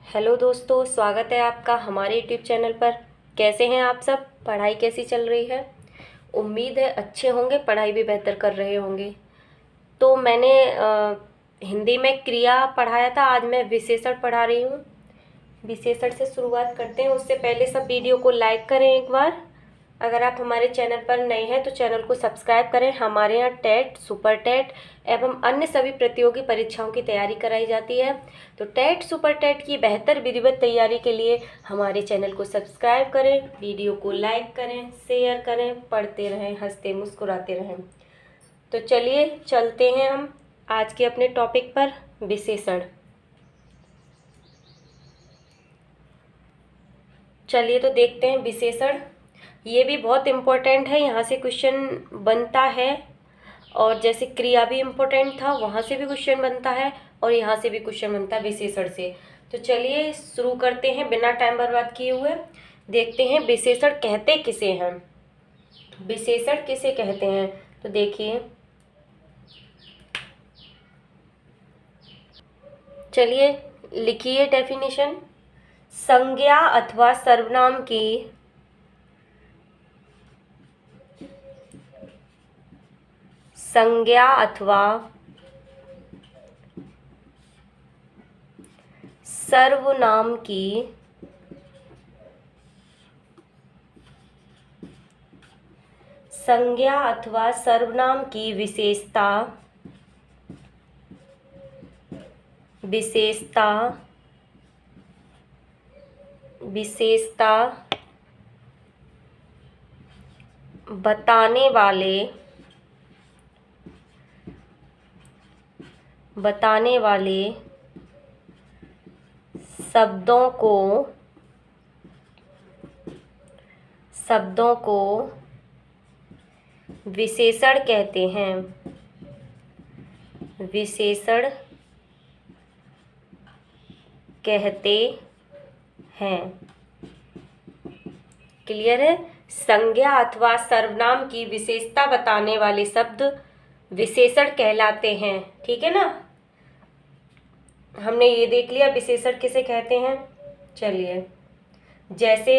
Hello दोस्तों, स्वागत है आपका हमारे यूट्यूब चैनल पर। कैसे हैं आप सब? पढ़ाई कैसी चल रही है? उम्मीद है अच्छे होंगे, पढ़ाई भी बेहतर कर रहे होंगे। तो मैंने हिंदी में क्रिया पढ़ाया था, आज मैं विशेषण पढ़ा रही हूँ। विशेषण से शुरुआत करते हैं। उससे पहले सब वीडियो को लाइक करें एक बार। अगर आप हमारे चैनल पर नए हैं तो चैनल को सब्सक्राइब करें। हमारे यहाँ टेट, सुपर टेट एवं अन्य सभी प्रतियोगी परीक्षाओं की तैयारी कराई जाती है। तो टेट, सुपर टेट की बेहतर विधिवत तैयारी के लिए हमारे चैनल को सब्सक्राइब करें, वीडियो को लाइक करें, शेयर करें, पढ़ते रहें, हंसते मुस्कुराते रहें। तो चलिए चलते हैं हम आज के अपने टॉपिक पर, विशेषण। चलिए तो देखते हैं विशेषण। ये भी बहुत इम्पोर्टेंट है, यहाँ से क्वेश्चन बनता है। और जैसे क्रिया भी इम्पोर्टेंट था, वहाँ से भी क्वेश्चन बनता है और यहाँ से भी क्वेश्चन बनता है विशेषण से। तो चलिए शुरू करते हैं बिना टाइम बर्बाद किए हुए। देखते हैं विशेषण कहते किसे हैं। विशेषण किसे कहते हैं तो देखिए, चलिए लिखिए डेफिनेशन। संज्ञा अथवा सर्वनाम की संज्ञा अथवा सर्वनाम की संज्ञा अथवा सर्वनाम की विशेषता बताने वाले शब्दों को विशेषण कहते हैं। विशेषण कहते हैं। क्लियर है? संज्ञा अथवा सर्वनाम की विशेषता बताने वाले शब्द विशेषण कहलाते हैं। ठीक है ना? हमने ये देख लिया विशेषण किसे कहते हैं। चलिए जैसे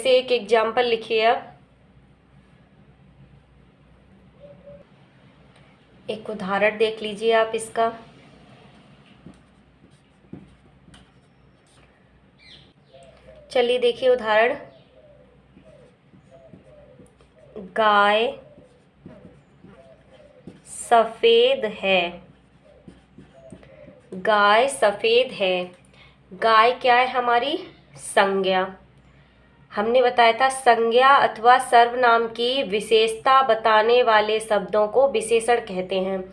एक एग्जाम्पल लिखिए। अब एक उदाहरण देख लीजिए आप इसका। चलिए देखिए उदाहरण। गाय सफेद है। गाय सफेद है। गाय क्या है? हमारी संज्ञा। हमने बताया था संज्ञा अथवा सर्वनाम की विशेषता बताने वाले शब्दों को विशेषण कहते हैं।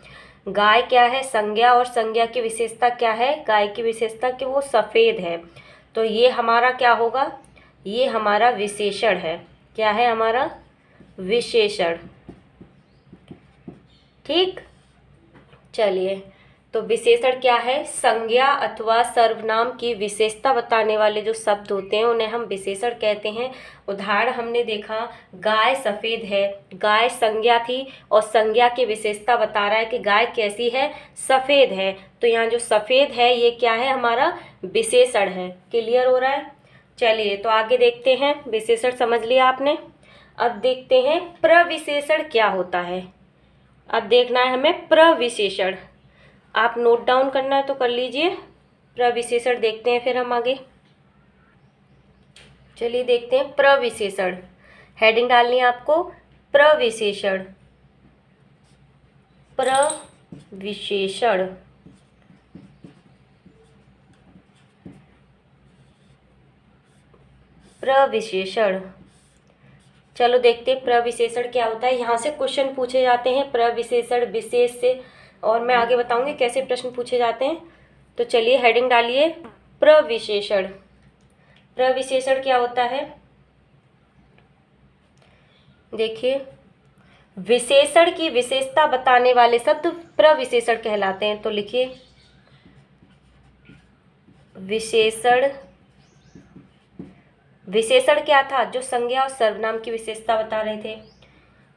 गाय क्या है? संज्ञा। और संज्ञा की विशेषता क्या है? गाय की विशेषता कि वो सफ़ेद है। तो ये हमारा क्या होगा? ये हमारा विशेषण है। क्या है? हमारा विशेषण। ठीक। चलिए, तो विशेषण क्या है? संज्ञा अथवा सर्वनाम की विशेषता बताने वाले जो शब्द होते हैं उन्हें हम विशेषण कहते हैं। उदाहरण हमने देखा, गाय सफ़ेद है। गाय संज्ञा थी और संज्ञा की विशेषता बता रहा है कि गाय कैसी है? सफ़ेद है। तो यहाँ जो सफ़ेद है ये क्या है? हमारा विशेषण है। क्लियर हो रहा है? चलिए तो आगे देखते हैं। विशेषण समझ लिया आपने। अब देखते हैं प्रविशेषण क्या होता है। अब देखना है हमें प्रविशेषण। आप नोट डाउन करना है तो कर लीजिए। प्रविशेषण देखते हैं फिर हम आगे। चलिए देखते हैं प्रविशेषण। हेडिंग डालनी है आपको, प्रविशेषण। प्रविशेषण। प्रविशेषण। चलो देखते हैं प्रविशेषण क्या होता है। यहाँ से क्वेश्चन पूछे जाते हैं प्रविशेषण विशेष से, और मैं आगे बताऊंगी कैसे प्रश्न पूछे जाते हैं। तो चलिए हेडिंग डालिए, प्रविशेषण। प्रविशेषण क्या होता है? देखिए, विशेषण की विशेषता बताने वाले शब्द प्रविशेषण कहलाते हैं। तो लिखिए, विशेषण क्या था? जो संज्ञा और सर्वनाम की विशेषता बता रहे थे।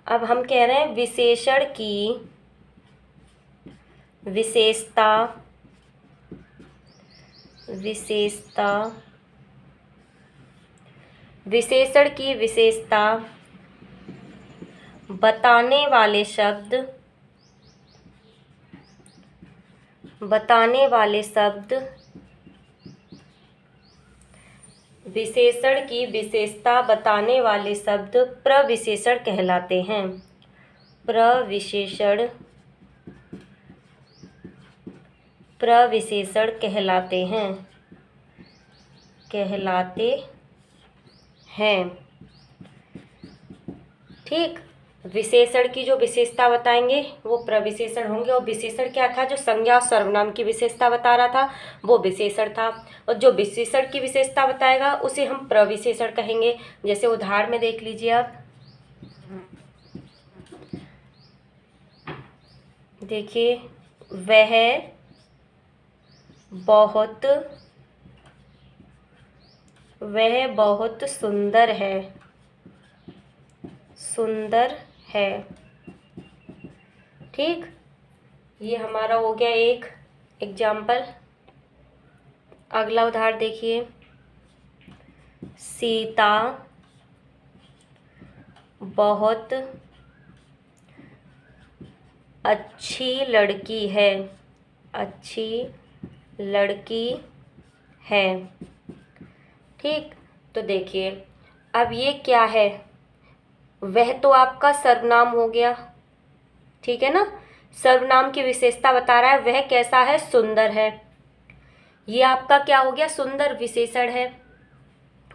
अब हम कह रहे हैं विशेषण की विशेषता विशेषता, विशेषण की विशेषता बताने वाले शब्द, बताने वाले शब्द विशेषण की विशेषता बताने वाले शब्द प्रविशेषण कहलाते हैं। प्रविशेषण, प्रविशेषण कहलाते हैं, कहलाते हैं। ठीक, विशेषण की जो विशेषता बताएंगे वो प्रविशेषण होंगे। और विशेषण क्या था? जो संज्ञा और सर्वनाम की विशेषता बता रहा था वो विशेषण था, और जो विशेषण की विशेषता बताएगा उसे हम प्रविशेषण कहेंगे। जैसे उदाहरण में देख लीजिए आप, देखिए, वह बहुत सुंदर है, सुंदर है। ठीक, ये हमारा हो गया एक एग्जाम्पल। अगला उदाहरण देखिए, सीता बहुत अच्छी लड़की है, अच्छी लड़की है। ठीक, तो देखिए अब ये क्या है? वह तो आपका सर्वनाम हो गया, ठीक है ना। सर्वनाम की विशेषता बता रहा है, वह कैसा है? सुंदर है। ये आपका क्या हो गया? सुंदर विशेषण है,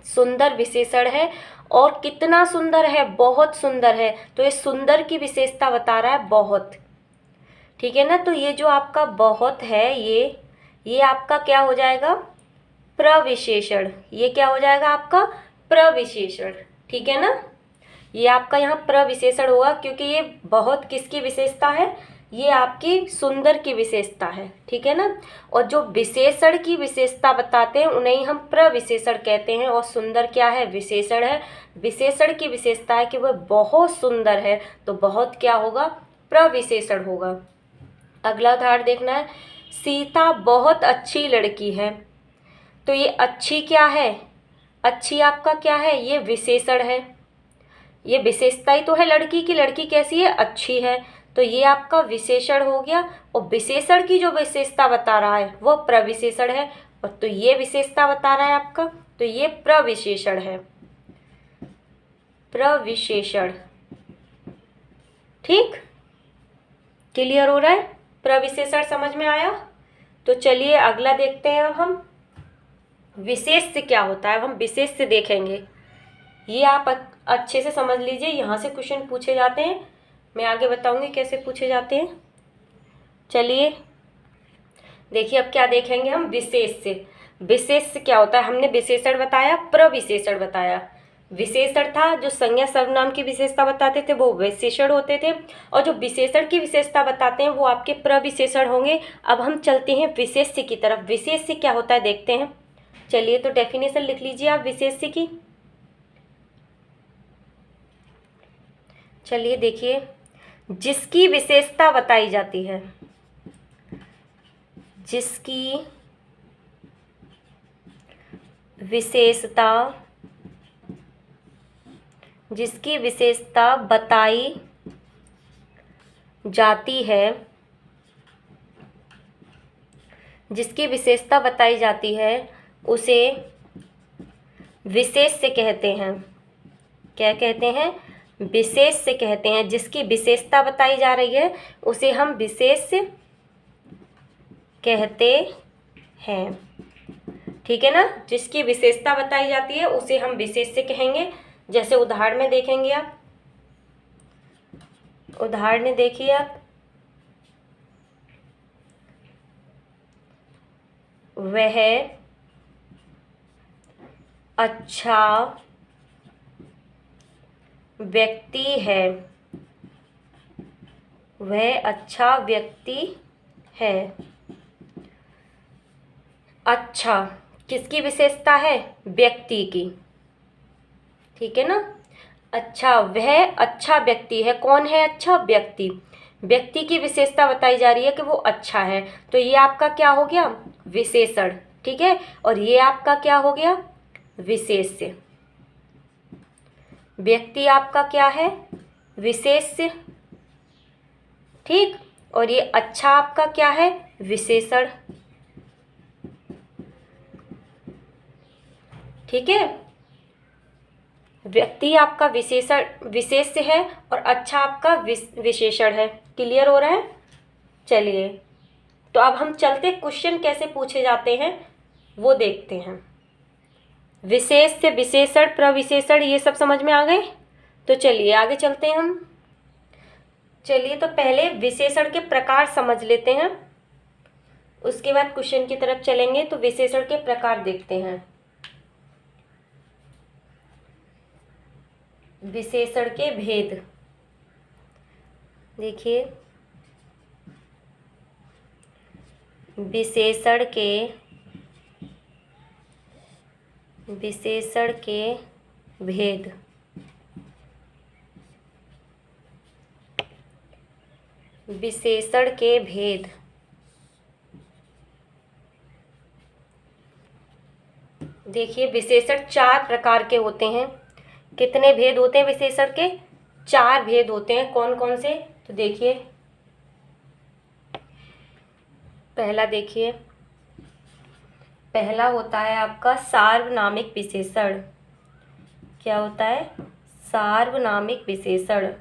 सुंदर विशेषण है। और कितना सुंदर है? बहुत सुंदर है। तो ये सुंदर की विशेषता बता रहा है बहुत, ठीक है ना। तो ये जो आपका बहुत है, ये आपका क्या हो जाएगा? प्रविशेषण। ये क्या हो जाएगा आपका? प्रविशेषण, ठीक है ना। ये आपका यहाँ प्रविशेषण होगा, क्योंकि ये बहुत किसकी विशेषता है? ये आपकी सुंदर की विशेषता है, ठीक है ना। और जो विशेषण की विशेषता बताते हैं उन्हें हम प्रविशेषण कहते हैं। और सुंदर क्या है? विशेषण है। विशेषण की विशेषता है कि वह बहुत सुंदर है, तो बहुत क्या होगा? प्रविशेषण होगा। अगला उदाहरण देखना है, सीता बहुत अच्छी लड़की है। तो ये अच्छी क्या है? अच्छी आपका क्या है? ये विशेषण है, ये विशेषता ही तो है लड़की की। लड़की कैसी है? अच्छी है। तो ये आपका विशेषण हो गया। और विशेषण की जो विशेषता बता रहा है वो प्रविशेषण है, और तो ये विशेषता बता रहा है आपका, तो ये प्रविशेषण है, प्रविशेषण। ठीक, क्लियर हो रहा है? प्रविशेषण समझ में आया? तो चलिए अगला देखते हैं। अब हम विशेष से क्या होता है, अब हम विशेष से देखेंगे। ये आप अच्छे से समझ लीजिए, यहाँ से क्वेश्चन पूछे जाते हैं। मैं आगे बताऊंगी कैसे पूछे जाते हैं। चलिए देखिए अब क्या देखेंगे हम विशेष से। विशेष से क्या होता है? हमने विशेषण बताया, प्रविशेषण बताया। विशेषण था जो संज्ञा सर्वनाम की विशेषता बताते थे, वो विशेषण होते थे। और जो विशेषण की विशेषता बताते हैं वो आपके प्रविशेषण होंगे। अब हम चलते हैं विशेष्य की तरफ। विशेष्य क्या होता है देखते हैं। चलिए तो डेफिनेशन लिख लीजिए आप विशेष्य की। चलिए देखिए, जिसकी विशेषता बताई जाती है, जिसकी विशेषता, जिसकी विशेषता बताई जाती है, जिसकी विशेषता बताई जाती है उसे विशेष्य कहते हैं। क्या कहते हैं? विशेष्य कहते हैं। जिसकी विशेषता बताई जा रही है उसे हम विशेष्य कहते हैं, ठीक है ना। जिसकी विशेषता बताई जाती है उसे हम विशेष्य कहेंगे। जैसे उदाहरण में देखेंगे आप, उदाहरण में देखिए आप, वह अच्छा व्यक्ति है, वह अच्छा व्यक्ति है। अच्छा किसकी विशेषता है? व्यक्ति की, ठीक है ना। अच्छा, वह अच्छा व्यक्ति है। कौन है अच्छा? व्यक्ति। व्यक्ति की विशेषता बताई जा रही है कि वो अच्छा है, तो ये आपका क्या हो गया? विशेषण। ठीक है। और ये आपका क्या हो गया, विशेष्य। व्यक्ति आपका क्या है, विशेष्य, ठीक। और ये अच्छा आपका क्या है, विशेषण, ठीक है। व्यक्ति आपका विशेष्य है और अच्छा आपका विशेषण है। क्लियर हो रहा है। चलिए, तो अब हम चलते क्वेश्चन कैसे पूछे जाते हैं वो देखते हैं। विशेष्य, विशेषण, प्रविशेषण, ये सब समझ में आ गए। तो चलिए आगे चलते हैं हम। चलिए, तो पहले विशेषण के प्रकार समझ लेते हैं, उसके बाद क्वेश्चन की तरफ चलेंगे। तो विशेषण के प्रकार देखते हैं। विशेषण के भेद देखिए, विशेषण के भेद। विशेषण के भेद, देखिए विशेषण 4 प्रकार के होते हैं। कितने भेद होते हैं विशेषण के, 4 भेद होते हैं। कौन कौन से, तो देखिए, पहला देखिए, पहला होता है आपका सार्वनामिक विशेषण। क्या होता है, सार्वनामिक विशेषण।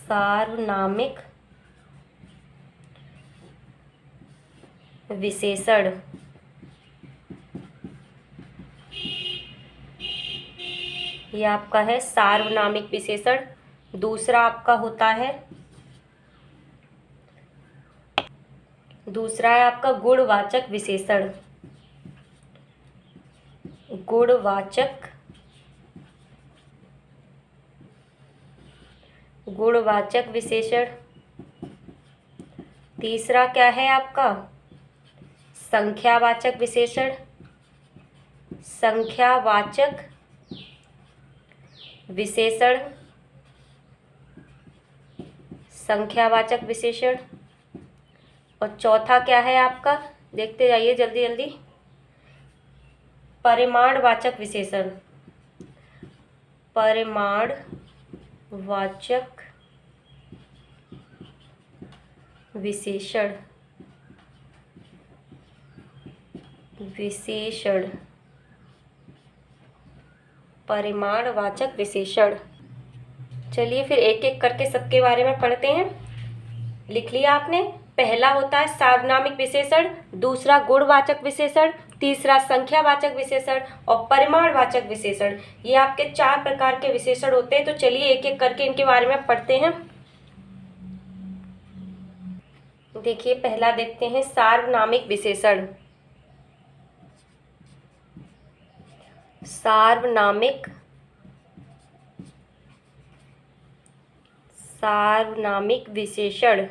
सार्वनामिक विशेषण, ये आपका है सार्वनामिक विशेषण। दूसरा आपका होता है, दूसरा है आपका गुणवाचक विशेषण। गुणवाचक विशेषण। तीसरा क्या है आपका, संख्यावाचक विशेषण। संख्यावाचक विशेषण, संख्यावाचक विशेषण। और चौथा क्या है आपका, देखते जाइए जल्दी जल्दी, परिमाणवाचक विशेषण। परिमाणवाचक विशेषण, परिमाणवाचक विशेषण। चलिए फिर एक एक करके सबके बारे में पढ़ते हैं। लिख लिया आपने। पहला होता है सार्वनामिक विशेषण, दूसरा गुणवाचक विशेषण, तीसरा संख्यावाचक विशेषण और परिमाणवाचक विशेषण। ये आपके 4 प्रकार के विशेषण होते हैं। तो चलिए एक एक करके इनके बारे में पढ़ते हैं। देखिए, पहला देखते हैं सार्वनामिक विशेषण। सार्वनामिक विशेषण।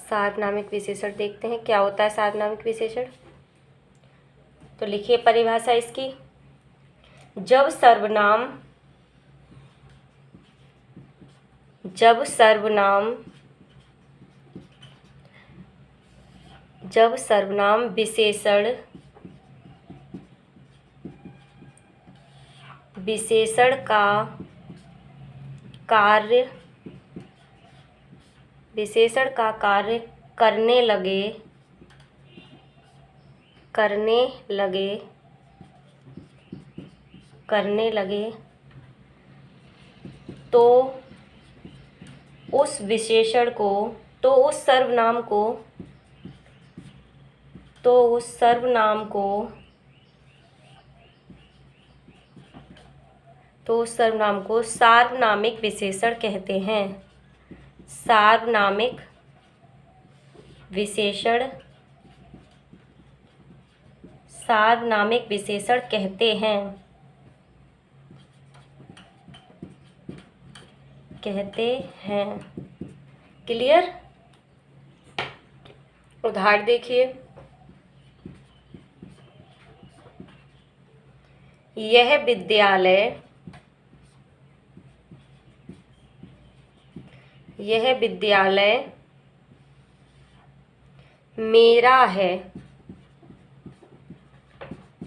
सार्वनामिक विशेषण देखते हैं क्या होता है सार्वनामिक विशेषण। तो लिखिए परिभाषा इसकी। जब सर्वनाम विशेषण का कार्य करने लगे तो उस सर्वनाम को सार्वनामिक विशेषण कहते हैं। सार्वनामिक विशेषण कहते हैं। क्लियर। उदाहरण देखिए, यह विद्यालय यह विद्यालय मेरा है।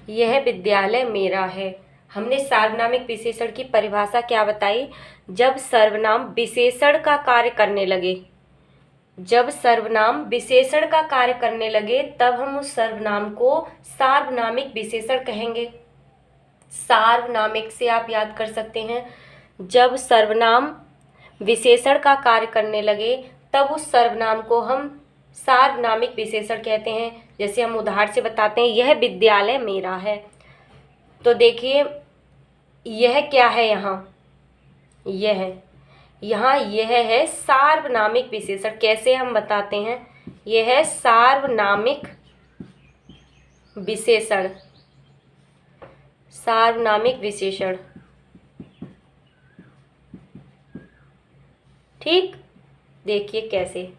यह विद्यालय मेरा है। हमने सार्वनामिक विशेषण की परिभाषा क्या बताई? जब सर्वनाम विशेषण का कार्य करने लगे, जब सर्वनाम विशेषण का कार्य करने लगे तब हम उस सर्वनाम को सार्वनामिक विशेषण कहेंगे। सार्वनामिक से आप याद कर सकते हैं, जब सर्वनाम विशेषण का कार्य करने लगे तब उस सर्वनाम को हम सार्वनामिक विशेषण कहते हैं। जैसे हम उदाहरण से बताते हैं, यह विद्यालय मेरा है। तो देखिए यह क्या है, यहाँ यह है सार्वनामिक विशेषण। कैसे हम बताते हैं? यह है सार्वनामिक विशेषण। सार्वनामिक विशेषण, ठीक। देखिए कैसे,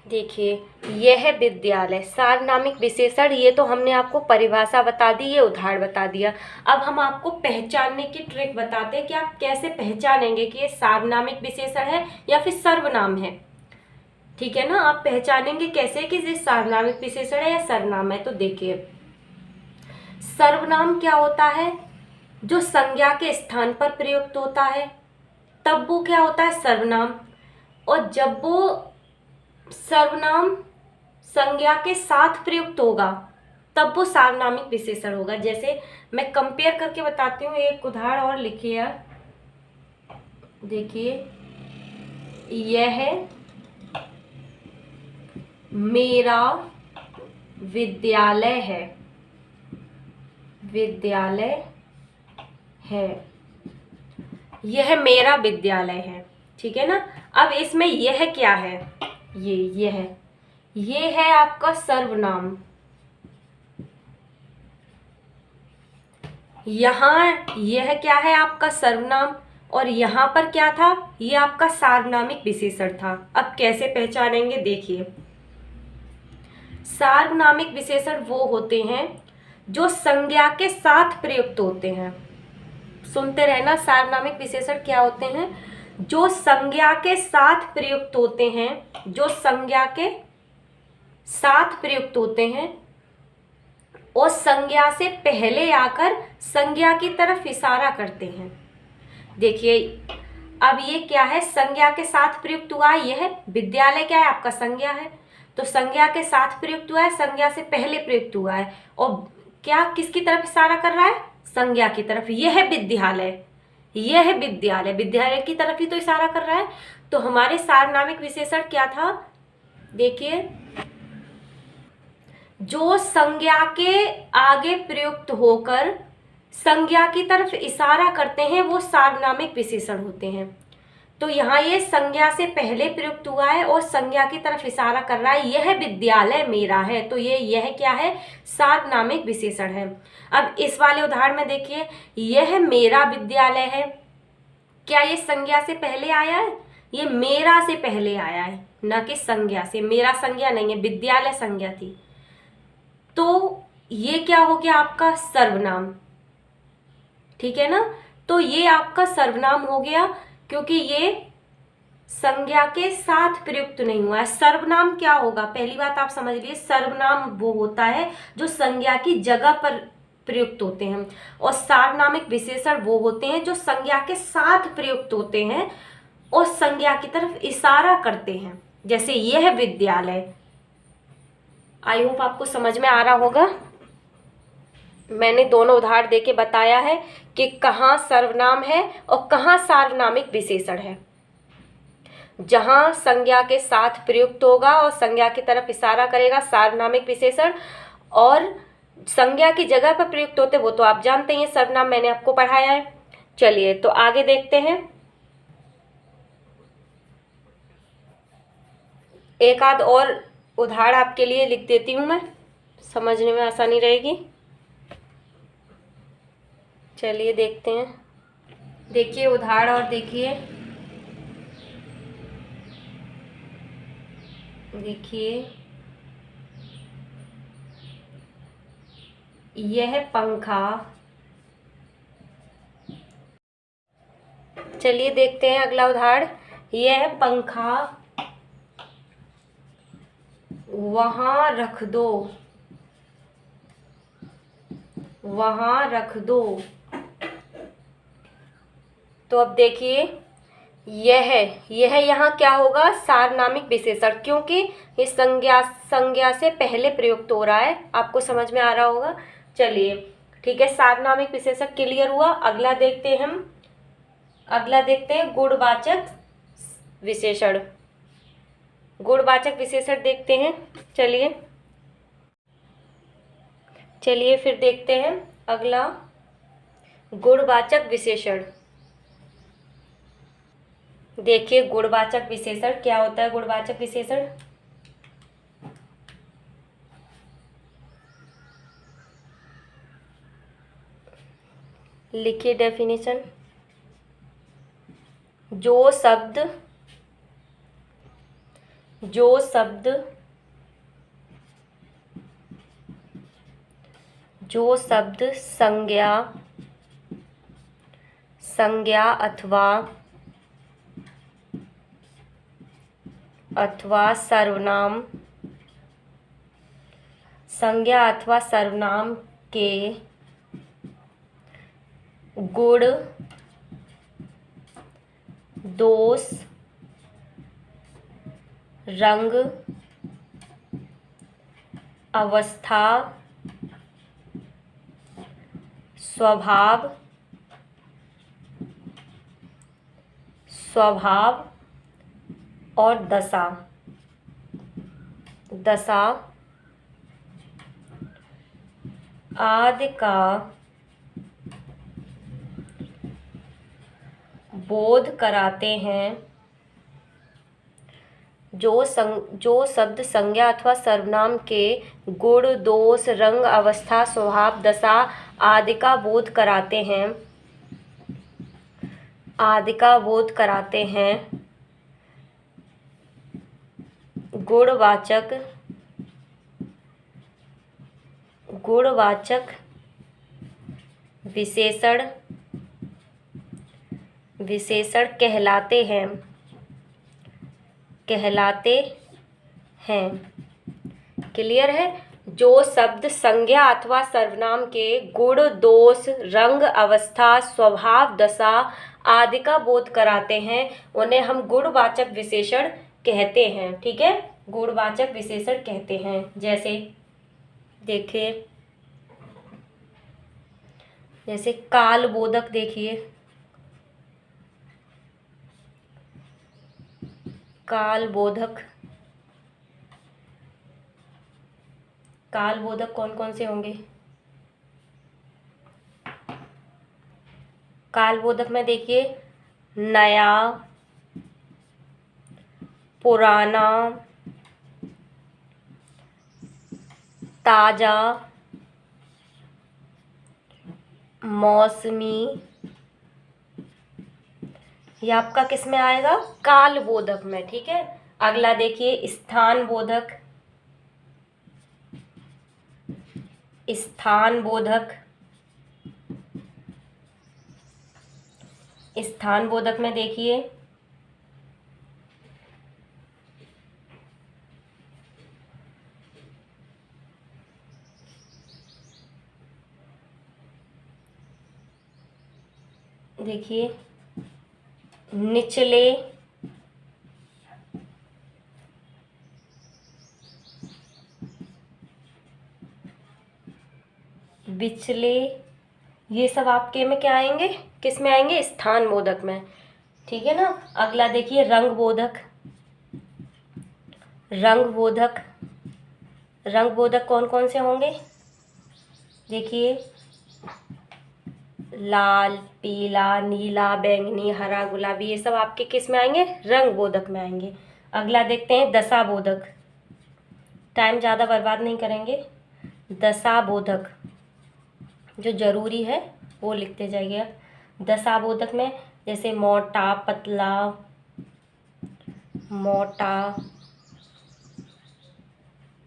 देखिए यह विद्यालय सार्वनामिक विशेषण। ये तो हमने आपको परिभाषा बता दी, ये उदाहरण बता दिया। अब हम आपको पहचानने की ट्रिक बताते हैं कि आप कैसे पहचानेंगे कि ये सार्वनामिक विशेषण है या फिर सर्वनाम है। ठीक है ना, आप पहचानेंगे कैसे कि ये सार्वनामिक विशेषण है या सर्वनाम है। तो देखिए सर्वनाम क्या होता है? जो संज्ञा के स्थान पर प्रयुक्त होता है तब वो क्या होता है? सर्वनाम। और जब वो सर्वनाम संज्ञा के साथ प्रयुक्त होगा तब वो सार्वनामिक विशेषण होगा। जैसे मैं कंपेयर करके बताती हूँ, एक उदाहरण और लिखिए। देखिए यह मेरा विद्यालय है। विद्यालय है, यह मेरा विद्यालय है। ठीक है ना। अब इसमें यह क्या है? ये है आपका सर्वनाम। यहाँ यह क्या है? आपका सर्वनाम। और यहाँ पर क्या था? ये आपका सार्वनामिक विशेषण था। अब कैसे पहचानेंगे? देखिए सार्वनामिक विशेषण वो होते हैं जो संज्ञा के साथ प्रयुक्त होते हैं। सुनते रहना, सार्वनामिक विशेषण क्या होते हैं? जो संज्ञा के साथ प्रयुक्त होते हैं, जो संज्ञा के साथ प्रयुक्त होते हैं और संज्ञा से पहले आकर संज्ञा की तरफ इशारा करते हैं। देखिए अब ये क्या है? संज्ञा के साथ प्रयुक्त हुआ है। यह विद्यालय क्या है? आपका संज्ञा है। तो संज्ञा के साथ प्रयुक्त हुआ है, संज्ञा से पहले प्रयुक्त हुआ है। और क्या किसकी तरफ इशारा कर रहा है? संज्ञा की तरफ। यह विद्यालय, यह विद्यालय, विद्यालय की तरफ ही तो इशारा कर रहा है। तो हमारे सार्वनामिक विशेषण क्या था? देखिए जो संज्ञा के आगे प्रयुक्त होकर संज्ञा की तरफ इशारा करते हैं वो सार्वनामिक विशेषण होते हैं। तो यहाँ ये संज्ञा से पहले प्रयुक्त हुआ है और संज्ञा की तरफ इशारा कर रहा है, यह विद्यालय मेरा है। तो यह क्या है? सार्वनामिक विशेषण है। अब इस वाले उदाहरण में देखिए, यह मेरा विद्यालय है। क्या ये संज्ञा से पहले आया है? ये मेरा से पहले आया है, न कि संज्ञा से। मेरा संज्ञा नहीं है, विद्यालय संज्ञा थी। तो ये क्या हो गया? आपका सर्वनाम। ठीक है ना। तो ये आपका सर्वनाम हो गया क्योंकि ये संज्ञा के साथ प्रयुक्त नहीं हुआ है। सर्वनाम क्या होगा? पहली बात आप समझ लीजिए, सर्वनाम वो होता है जो संज्ञा की जगह पर प्रयुक्त होते हैं और सार्वनामिक विशेषण वो होते हैं जो संज्ञा के साथ प्रयुक्त होते हैं और संज्ञा की तरफ इशारा करते हैं। जैसे यह विद्यालय। आई होप आपको समझ में आ रहा होगा। मैंने दोनों उदाहरण देके बताया है कि कहाँ सर्वनाम है और कहाँ सार्वनामिक विशेषण है। जहाँ संज्ञा के साथ प्रयुक्त होगा और संज्ञा की तरफ इशारा करेगा सार्वनामिक विशेषण, और संज्ञा की जगह पर प्रयुक्त होते वो तो आप जानते हैं, सर्वनाम मैंने आपको पढ़ाया है। चलिए तो आगे देखते हैं। एक आध और उदाहरण आपके लिए लिख देती हूँ मैं, समझने में आसानी रहेगी। चलिए देखते हैं। देखिए उदाहरण और देखिए यह पंखा, चलिए देखते हैं अगला उदाहरण। यह पंखा वहां रख दो, वहां रख दो। तो अब देखिए, यह यहाँ क्या होगा, सार्वनामिक विशेषण, क्योंकि इस संज्ञा से पहले प्रयुक्त हो रहा है। आपको समझ में आ रहा होगा। चलिए ठीक है, सार्वनामिक विशेषण क्लियर हुआ। अगला देखते हैं गुणवाचक विशेषण। गुणवाचक विशेषण देखते हैं। चलिए फिर देखते हैं अगला गुणवाचक विशेषण। देखिए गुणवाचक विशेषण क्या होता है। गुणवाचक विशेषण लिखिए डेफिनेशन। जो शब्द संज्ञा अथवा सर्वनाम के गुण, दोष, रंग, अवस्था, स्वभाव और दशा आदि का बोध कराते हैं। जो शब्द संज्ञा अथवा सर्वनाम के गुण, दोष, रंग, अवस्था, स्वभाव, दशा आदि का बोध कराते हैं, गुणवाचक विशेषण कहलाते हैं। क्लियर है। जो शब्द संज्ञा अथवा सर्वनाम के गुण, दोष, रंग, अवस्था, स्वभाव, दशा आदि का बोध कराते हैं, उन्हें हम गुणवाचक विशेषण कहते हैं। ठीक है, गुणवाचक विशेषण कहते हैं। जैसे देखिए, जैसे कालबोधक। देखिए कालबोधक कौन कौन से होंगे। कालबोधक में देखिए, नया, पुराना, ताजा, मौसमी, ये आपका किस में आएगा, कालबोधक में। ठीक है। अगला देखिए स्थानबोधक। स्थानबोधक में देखिए निचले, बिचले, ये सब आपके में क्या आएंगे, किस में आएंगे, स्थानबोधक में। ठीक है ना। अगला देखिए रंगबोधक। रंगबोधक कौन कौन से होंगे। देखिए लाल, पीला, नीला, बैंगनी, हरा, गुलाबी, ये सब आपके किस में आएंगे, रंगबोधक में आएंगे। अगला देखते हैं दशाबोधक। टाइम ज़्यादा बर्बाद नहीं करेंगे। दशाबोधक जो जरूरी है वो लिखते जाइए। दशाबोधक में जैसे मोटा,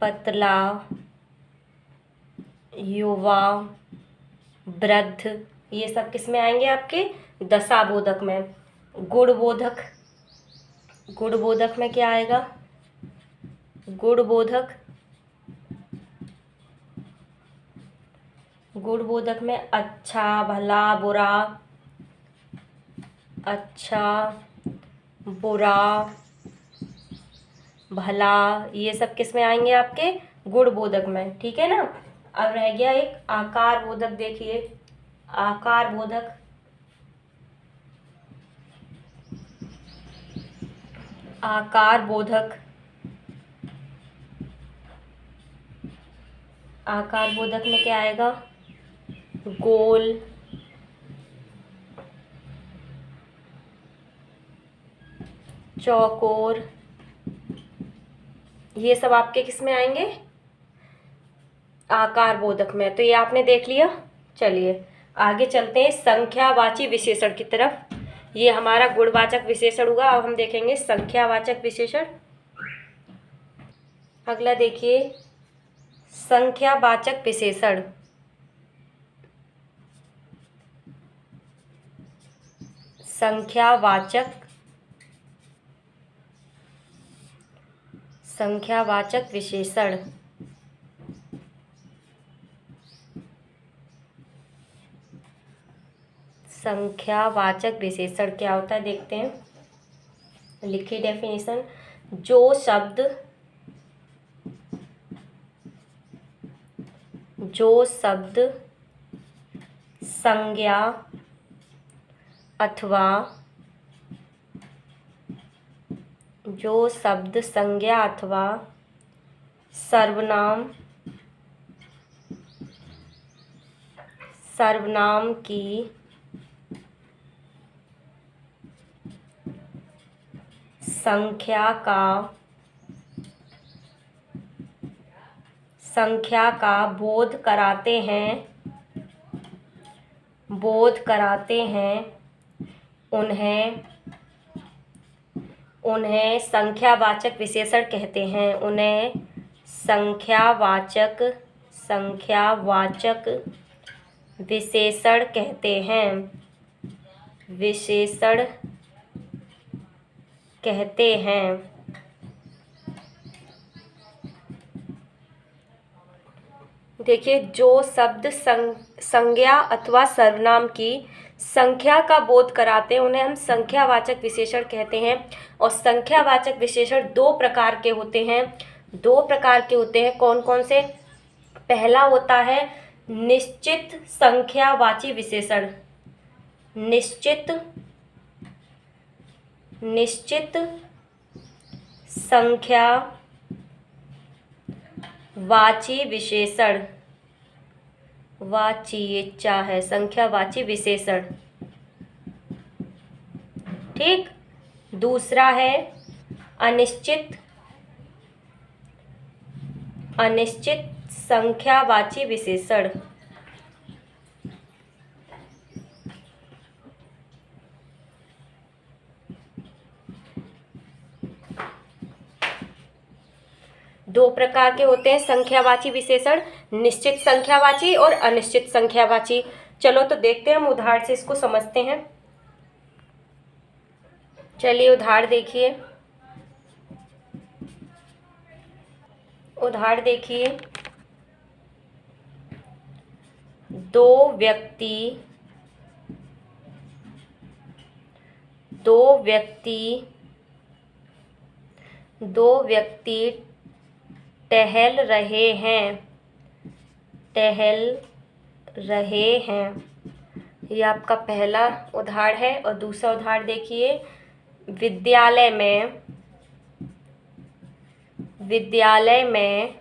पतला, युवा, वृद्ध, ये सब किस में आएंगे आपके दशाबोधक में। गुणबोधक, गुणबोधक में क्या आएगा, गुणबोधक, गुणबोधक में अच्छा, भला, बुरा, अच्छा, बुरा, भला, ये सब किस में आएंगे आपके गुणबोधक में। ठीक है ना। अब रह गया एक आकार बोधक। देखिए आकार बोधक, आकार बोधक, आकार बोधक में क्या आएगा, गोल, चौकोर, ये सब आपके किस में आएंगे आकार बोधक में। तो ये आपने देख लिया। चलिए आगे चलते हैं संख्यावाची विशेषण की तरफ। ये हमारा गुणवाचक विशेषण हुआ। अब हम देखेंगे संख्यावाचक विशेषण। अगला देखिए संख्यावाचक विशेषण। संख्यावाचक, संख्यावाचक विशेषण। संख्यावाचक विशेषण क्या होता है देखते हैं। लिखिए डेफिनेशन। जो शब्द, जो शब्द संज्ञा अथवा, जो शब्द संज्ञा अथवा सर्वनाम, सर्वनाम की संख्या का बोध कराते हैं, बोध कराते हैं, उन्हें संख्यावाचक विशेषण कहते हैं। उन्हें संख्यावाचक विशेषण कहते हैं, विशेषण कहते हैं। देखिए जो शब्द संज्ञा अथवा सर्वनाम की संख्या का बोध कराते हैं उन्हें हम संख्यावाचक विशेषण कहते हैं। और संख्यावाचक विशेषण दो प्रकार के होते हैं। दो प्रकार के होते हैं। कौन कौन से? पहला होता है निश्चित संख्यावाची विशेषण। निश्चित संख्यावाची विशेषण। वाची ये चा है, संख्यावाची विशेषण। ठीक। दूसरा है अनिश्चित संख्यावाची विशेषण। दो प्रकार के होते हैं संख्यावाची विशेषण, निश्चित संख्यावाची और अनिश्चित संख्यावाची। चलो तो देखते हैं, हम उदाहरण से इसको समझते हैं। चलिए उदाहरण देखिए। उदाहरण देखिए। दो व्यक्ति टहल रहे हैं। ये आपका पहला उदाहरण है। और दूसरा उदाहरण देखिए। विद्यालय में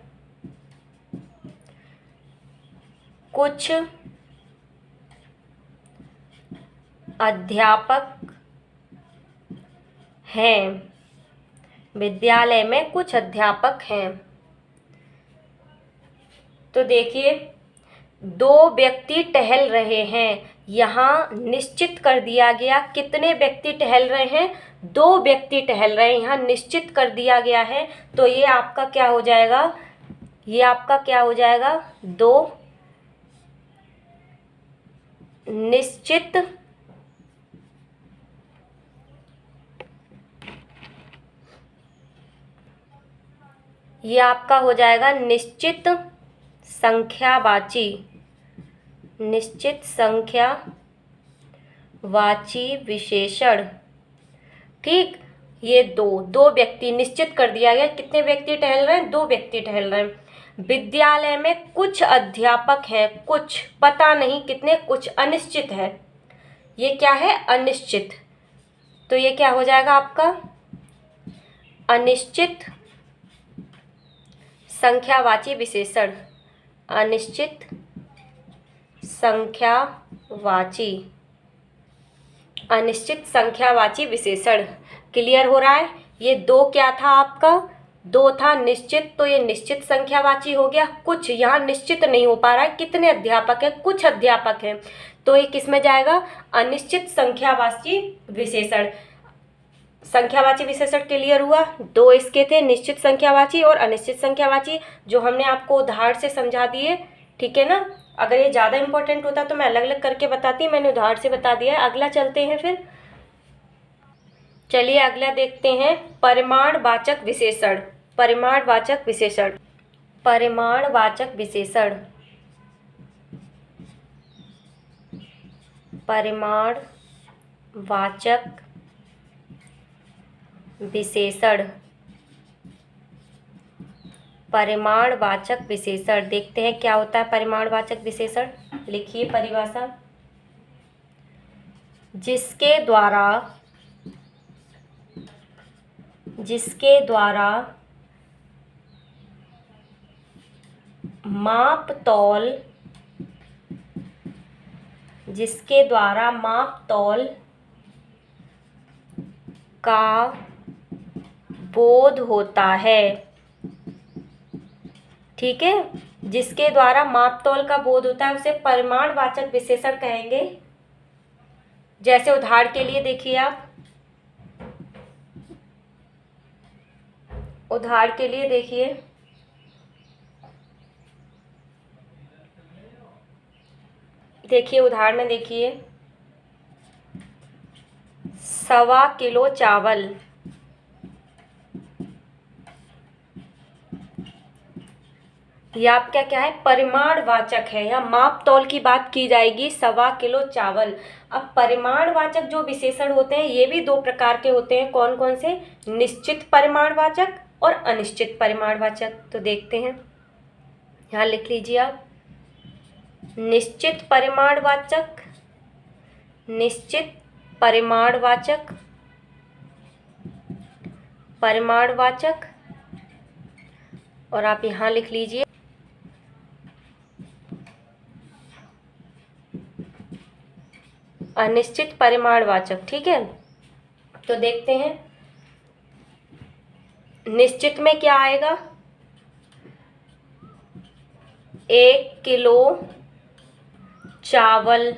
कुछ अध्यापक हैं। विद्यालय में कुछ अध्यापक हैं। तो देखिए दो व्यक्ति टहल रहे हैं, यहाँ निश्चित कर दिया गया कितने व्यक्ति टहल रहे हैं, दो व्यक्ति टहल रहे हैं, यहाँ निश्चित कर दिया गया है। तो ये आपका क्या हो जाएगा, ये आपका क्या हो जाएगा, दो निश्चित ये आपका हो जाएगा निश्चित संख्यावाची, निश्चित संख्यावाची विशेषण। ठीक, ये दो व्यक्ति निश्चित कर दिया गया। कितने व्यक्ति टहल रहे हैं? 2 व्यक्ति टहल रहे हैं। विद्यालय में कुछ अध्यापक हैं, कुछ, पता नहीं कितने, कुछ अनिश्चित है। ये क्या है? अनिश्चित। तो ये क्या हो जाएगा आपका? अनिश्चित संख्यावाची विशेषण, अनिश्चित संख्यावाची, अनिश्चित संख्यावाची विशेषण। क्लियर हो रहा है? ये 2 क्या था आपका? 2 था निश्चित, तो ये निश्चित संख्यावाची हो गया। कुछ, यहाँ निश्चित नहीं हो पा रहा है कितने अध्यापक हैं, कुछ अध्यापक हैं, तो ये किस में जाएगा? अनिश्चित संख्यावाची विशेषण। संख्यावाची विशेषण क्लियर हुआ? 2 इसके थे, निश्चित संख्यावाची और अनिश्चित संख्यावाची, जो हमने आपको उदाहरण से समझा दिए। ठीक है ना? अगर ये ज़्यादा इंपॉर्टेंट होता तो मैं अलग अलग करके बताती, मैंने उदाहरण से बता दिया है। अगला चलते हैं फिर। चलिए अगला देखते हैं, परिमाणवाचक विशेषण। परिमाणवाचक विशेषण, परिमाणवाचक विशेषण, परिमाणवाचक विशेषण, परिमाणवाचक विशेषण। देखते हैं क्या होता है परिमाणवाचक विशेषण। लिखिए परिभाषा। जिसके द्वारा मापतौल, जिसके द्वारा मापतौल का बोध होता है। ठीक है, जिसके द्वारा मापतौल का बोध होता है उसे परिमाणवाचक विशेषण कहेंगे। जैसे उदाहरण के लिए देखिए आप, उदाहरण के लिए देखिए, उदाहरण में देखिए, 1.25 किलो चावल, यह आपका क्या है? परिमाणवाचक है। या मापतौल की बात की जाएगी, 1.25 किलो चावल। अब परिमाणवाचक जो विशेषण होते हैं ये भी 2 प्रकार के होते हैं। कौन कौन से? निश्चित परिमाणवाचक और अनिश्चित परिमाणवाचक। तो देखते हैं, यहाँ लिख लीजिए आप, निश्चित परिमाणवाचक, निश्चित परिमाणवाचक, परिमाणवाचक, और आप यहाँ लिख लीजिए अनिश्चित परिमाणवाचक। ठीक है, तो देखते हैं निश्चित में क्या आएगा? 1 किलो चावल,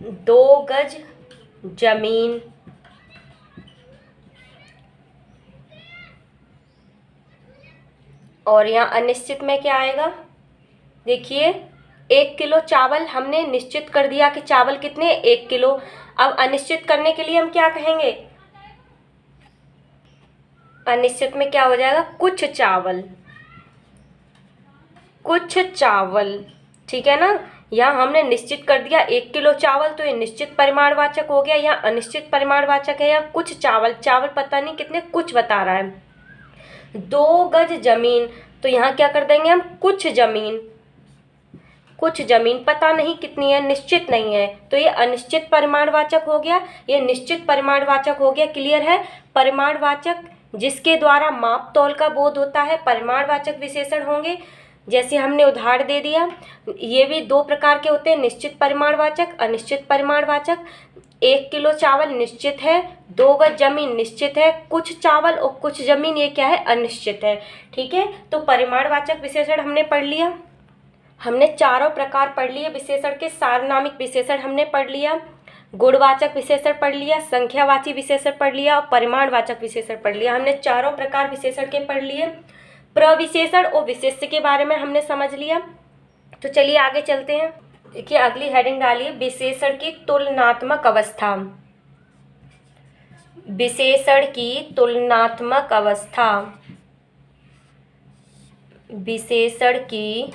2 गज जमीन, और यहाँ अनिश्चित में क्या आएगा? देखिए 1 किलो चावल हमने निश्चित कर दिया कि चावल कितने? 1 किलो। अब अनिश्चित करने के लिए हम क्या कहेंगे? अनिश्चित में क्या हो जाएगा? कुछ चावल, कुछ चावल। ठीक है ना? यहाँ हमने निश्चित कर दिया 1 किलो चावल, तो ये निश्चित परिमाणवाचक हो गया। यहाँ अनिश्चित परिमाणवाचक है, यहाँ कुछ चावल, चावल पता नहीं कितने, कुछ बता रहा है। 2 गज जमीन, तो यहाँ क्या कर देंगे हम? कुछ जमीन, कुछ जमीन पता नहीं कितनी है, निश्चित नहीं है, तो ये अनिश्चित परिमाणवाचक हो गया, ये निश्चित परिमाणवाचक हो गया। क्लियर है? परिमाणवाचक जिसके द्वारा मापतौल का बोध होता है, परिमाणवाचक विशेषण होंगे। जैसे हमने उदाहरण दे दिया, ये भी 2 प्रकार के होते हैं, निश्चित परिमाणवाचक, अनिश्चित परिमाणवाचक। 1 किलो चावल निश्चित है, 2 गज जमीन निश्चित है, कुछ चावल और कुछ जमीन ये क्या है? अनिश्चित है। ठीक है, तो परिमाणवाचक विशेषण हमने पढ़ लिया। हमने चारों प्रकार पढ़ लिए विशेषण के। सार्वनामिक विशेषण हमने पढ़ लिया, गुणवाचक विशेषण पढ़ लिया, संख्यावाची विशेषण पढ़ लिया और परिमाणवाचक विशेषण पढ़ लिया। हमने चारों प्रकार विशेषण के पढ़ लिए। प्रविशेषण और विशेष्य के बारे में हमने समझ लिया। तो चलिए आगे चलते हैं। देखिए अगली हेडिंग डालिए, विशेषण की तुलनात्मक अवस्था। विशेषण की तुलनात्मक अवस्था। विशेषण की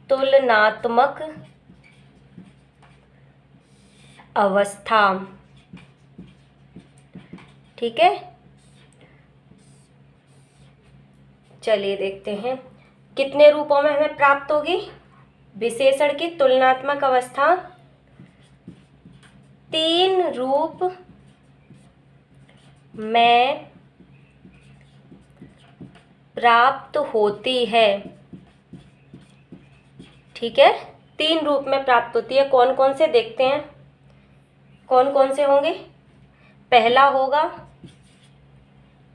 तुलनात्मक अवस्था। ठीक है, चलिए देखते हैं कितने रूपों में हमें प्राप्त होगी विशेषण की तुलनात्मक अवस्था। 3 रूप में प्राप्त होती है। ठीक है, 3 रूप में प्राप्त होती है। कौन कौन से देखते हैं, कौन कौन से होंगे। पहला होगा,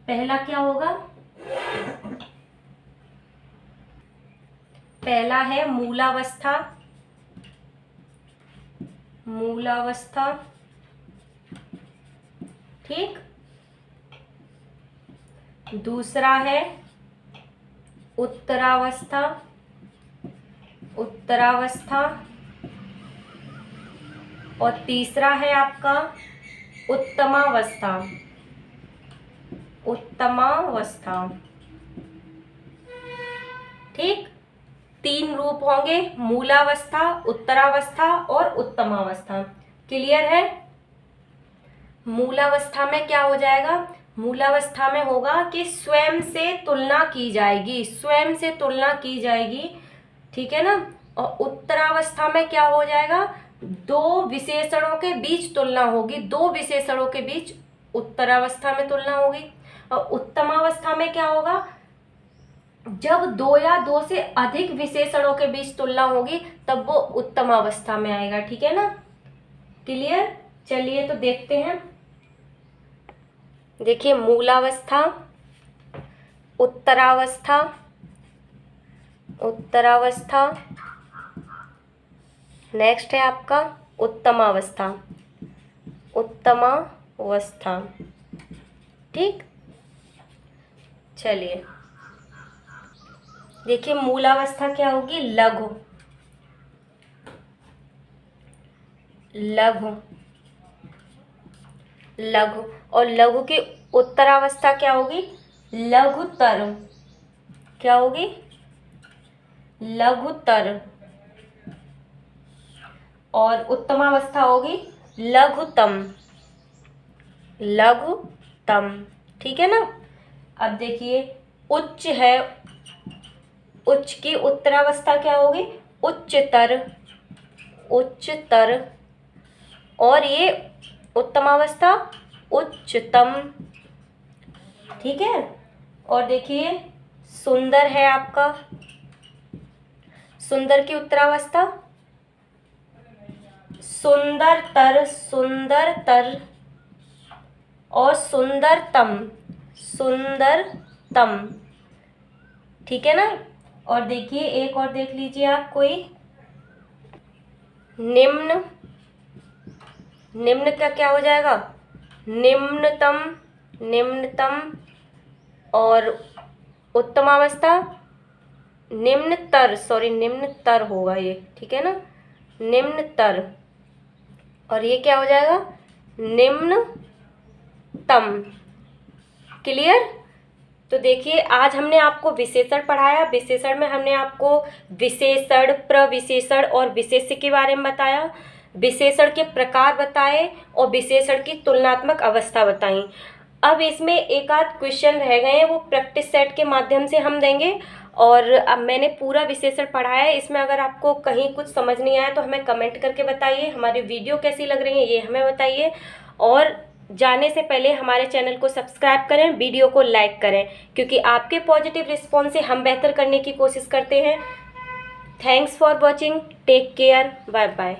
पहला क्या होगा, पहला है मूलावस्था। मूलावस्था, ठीक। दूसरा है उत्तरावस्था। उत्तरावस्था, और तीसरा है आपका उत्तमावस्था। उत्तमावस्था, ठीक। 3 रूप होंगे, मूलावस्था, उत्तरावस्था और उत्तमावस्था। क्लियर है। मूलावस्था में क्या हो जाएगा, मूलावस्था में होगा कि स्वयं से तुलना की जाएगी, स्वयं से तुलना की जाएगी। ठीक है ना। और उत्तरावस्था में क्या हो जाएगा, 2 विशेषणों के बीच तुलना होगी। 2 विशेषणों के बीच उत्तरावस्था में तुलना होगी। और उत्तमावस्था में क्या होगा, जब 2 या 2 से अधिक विशेषणों के बीच तुलना होगी तब वो उत्तमावस्था में आएगा। ठीक है ना। क्लियर। चलिए तो देखते हैं। देखिए मूलावस्था, उत्तरावस्था, उत्तरावस्था, नेक्स्ट है आपका उत्तमावस्था। उत्तमावस्था, ठीक। चलिए देखिए मूलावस्था क्या होगी, लघु। लघु, लघु। और लघु की उत्तरावस्था क्या होगी, लघुतर। क्या होगी, लघुतर। और उत्तमावस्था होगी लघुतम। लघुतम, ठीक है ना। अब देखिए उच्च है, उच्च की उत्तरावस्था क्या होगी, उच्चतर। उच्चतर। और ये उत्तमावस्था उच्चतम। ठीक है। और देखिए सुंदर है आपका, सुंदर की उत्तरावस्था सुंदरतर। सुंदरतर। और सुंदरतम। सुंदरतम, ठीक है ना। और देखिए एक और देख लीजिए आप कोई, निम्न। निम्न का क्या हो जाएगा, निम्नतम। निम्नतम। और उत्तमावस्था निम्नतर, सॉरी निम्नतर होगा ये, ठीक है ना, निम्नतर। और ये क्या हो जाएगा, निम्नतम। क्लियर। तो देखिए आज हमने आपको विशेषण पढ़ाया। विशेषण में हमने आपको विशेषण, प्रविशेषण और विशेष्य के बारे में बताया, विशेषण के प्रकार बताए और विशेषण की तुलनात्मक अवस्था बताई। अब इसमें एक आध क्वेश्चन रह गए हैं, वो प्रैक्टिस सेट के माध्यम से हम देंगे। और अब मैंने पूरा विशेषण पढ़ाया है, इसमें अगर आपको कहीं कुछ समझ नहीं आया तो हमें कमेंट करके बताइए। हमारी वीडियो कैसी लग रही है ये हमें बताइए। और जाने से पहले हमारे चैनल को सब्सक्राइब करें, वीडियो को लाइक करें, क्योंकि आपके पॉजिटिव रिस्पॉन्स से हम बेहतर करने की कोशिश करते हैं। Thanks for watching, take care, bye bye.